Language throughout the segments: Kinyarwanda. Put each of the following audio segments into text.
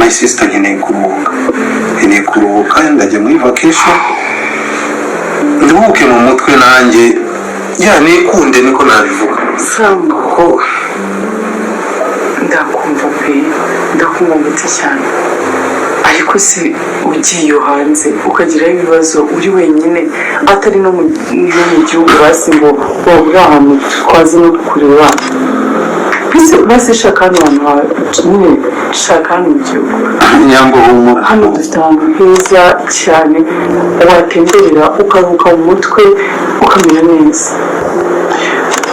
my sister nkeneye kuruhuka ndajya muri vacation nduhuke mu mutwe nanjye nikunde niko nabivuga Sambo ndakumva pe ndakumva gute cyane ariko se ugiye hanze ukagira ibibazo uri wenyine atari no mu gihugu basi ngo wabura ahantu twazi no kureba basi shakani nyine shakani mu gihugu Nyambo hano dufite ahantu heza cyane watemberera ukaruhuka mu mutwe ukamenya neza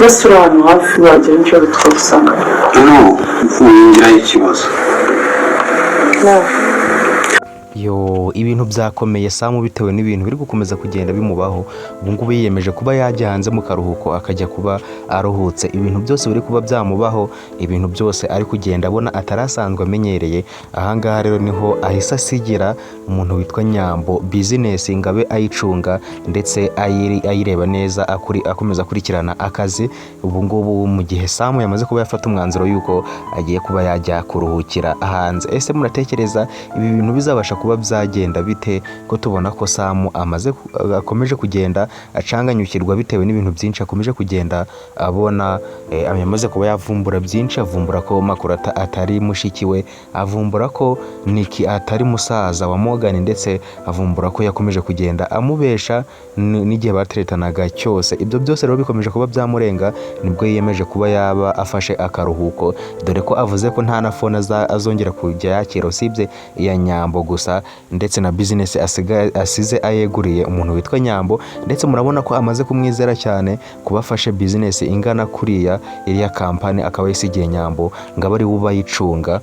basi uri ahantu hafi wagira nicyo twagusanga ngira ikibazo ibintu byakomeye Samu bitewe n'ibintu biri gukomeza kugenda bimubaho. Ubu ngubu yiyemeje kuba yajya hanze mu karuhuko akajya kuba aruhutse. Ibintu byose biri kuba byamubaho, ibintu byose ari kugenda abona atarasanzwe amenyereye. Ahangaha rero niho ahise asigira umuntu witwa Nyambo business ngabe ayicunga ndetse ayireba neza akomeza kurikirana akazi. Ubu ngubu mu gihe Samu yamaze kuba yafata umwanzuro yuko agiye kuba yajya kuruhukira hanze. Ese muratekereza ibi bintu bizabasha kuba byagenda bite ko tubona ko Samu akomeje kugenda acanganyukirwa bitewe n'ibintu byinshi akomeje kugenda abona. Yamaze kuba yavumbura byinshi, avumbura ko Makurata atari mushiki we, avumbura ko Niki atari musaza wa Morgan, ndetse avumbura ko yakomeje kugenda amubesha n'igihe bateretanaga cyose. Ibyo byose rero bikomeje kuba byamurenga, nibwo yiyemeje kuba yaba afashe akaruhuko, dore ko avuze ko nta na phone azongera kujya yakira usibye iya Nyambo gusa, ndetse na business asize ayeguriye umuntu witwa Nyambo. Ndetse murabona ko amaze kumwizera cyane kubafashe business ingana kuriya iriya kampani akaba yisigiye Nyambo ngaba ari uba yicunga.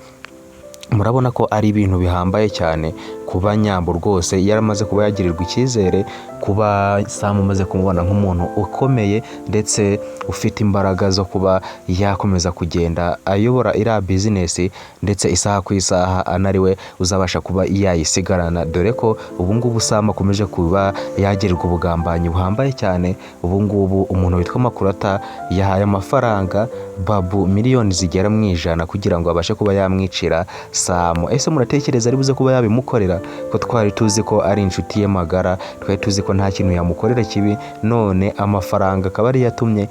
Murabona ko ari ibintu bihambaye cyane kuba Nyambo rwose yaramaze kuba yagirirwa icyizere, kuba Samu amaze kumubona nk'umuntu ukomeye ndetse ufite imbaraga zo kuba yakomeza kugenda ayobora iriya business, ndetse isaha ku isaha anariwe uzabasha kuba yayisigarana, dore ko ubu ngubu Samu akomeje kuba yagirirwa ubugambanyi buhambaye cyane. Ubu ngubu umuntu witwa Makurata yahaye amafaranga Babu miliyoni zigera mu 100 kugira ngo abashe kuba yamwicira Samu. Ese muratekereza ari buze kuba yabimukorera? Ko twari tuzi ko ari inshuti ye magara, twari tuzi ko nta kintu yamukorera kibi, none amafaranga akaba ari yatumye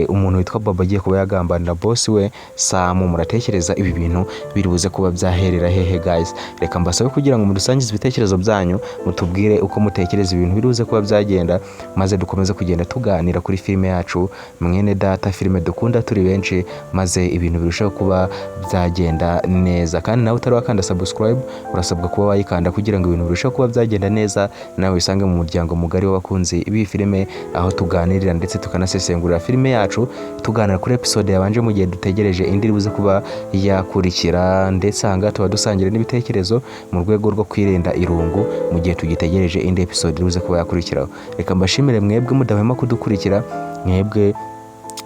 umuntu witwa Baba agiye kuba yagambanira boss we Samu. Muratekereza ibi bintu biri buze kuba byaherera hehe guys? Reka mbasabe kugira ngo mudusangize ibitekerezo byanyu, mutubwire uko mutekereza ibintu biri buze kuba byagenda, maze dukomeze kugenda tuganira kuri filime yacu Mwene Data, filime dukunda turi benshi, maze ibintu birushaho kuba byagenda neza. Kandi nawe utari wakanda subscribe urasabwa kuba wayikanda kugira ngo ibintu birushaho kuba byagenda neza, nawe wisange mu muryango mugari w'abakunzi ibi filime, aho tuganirira ndetse tukanasesengurira filime yacu, tuganira kuri episode yabanje mu gihe dutegereje indi buze kuba yakurikira, ndetse hanga tuba dusangira n'ibitekerezo mu rwego rwo kwirinda irungu mu gihe tugitegereje indi episode buze kuba yakurikiraho. Reka mbashimire mwebwe mudahwema kudukurikira, mwebwe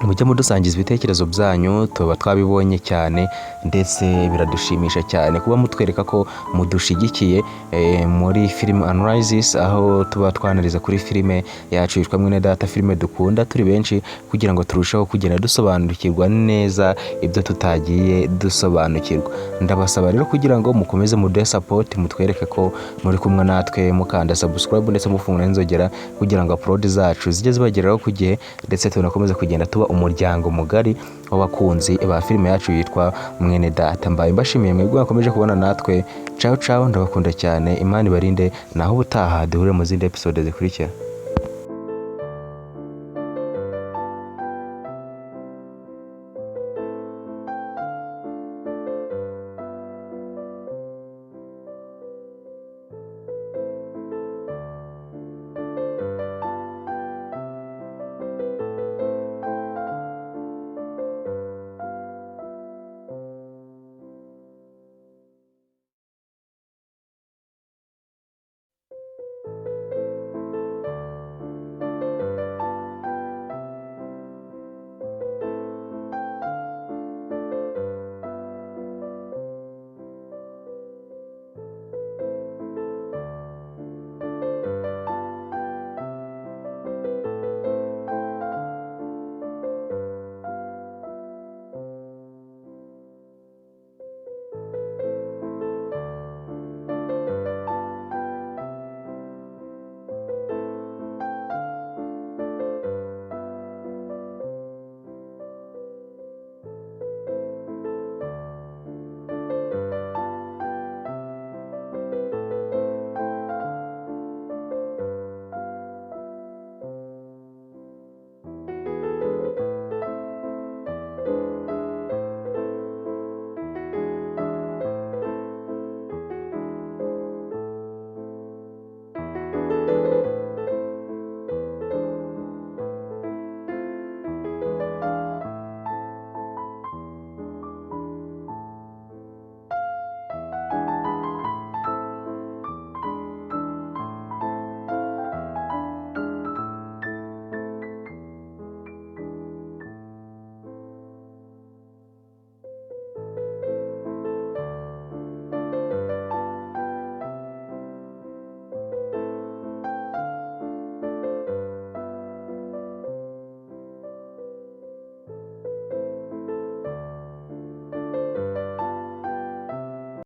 mujye mudusangiza ibitekerezo byanyu, tuba twabibonye cyane ndetse biradushimisha cyane kuba mutwereka ko mudushigikiye muri film analysis, aho tuba twanariza kuri filime yacu yitwa Mwene Data, filime dukunda turi benshi, kugira ngo turusheho kugenda dusobanukirwa neza ibyo tutagiye dusobanukirwa. Ndabasaba rero kugira ngo mukomeze muduhe support, mutwereke ko muri kumwe natwe, mukanda subscribe ndetse mufungura inzogera kugira ngo upload zacu zijye zibageraho ku gihe, ndetse tunakomeze kugenda tuba umuryango mugari w'abakunzi ba filime yacu yitwa Mwene Data. Mbaye mbashimiye mwebwe bakomeje kubona natwe. Ciao ciao, ndabakunda cyane, Imana ibarinde, naho ubutaha duhure mu zindi episode zikurikira.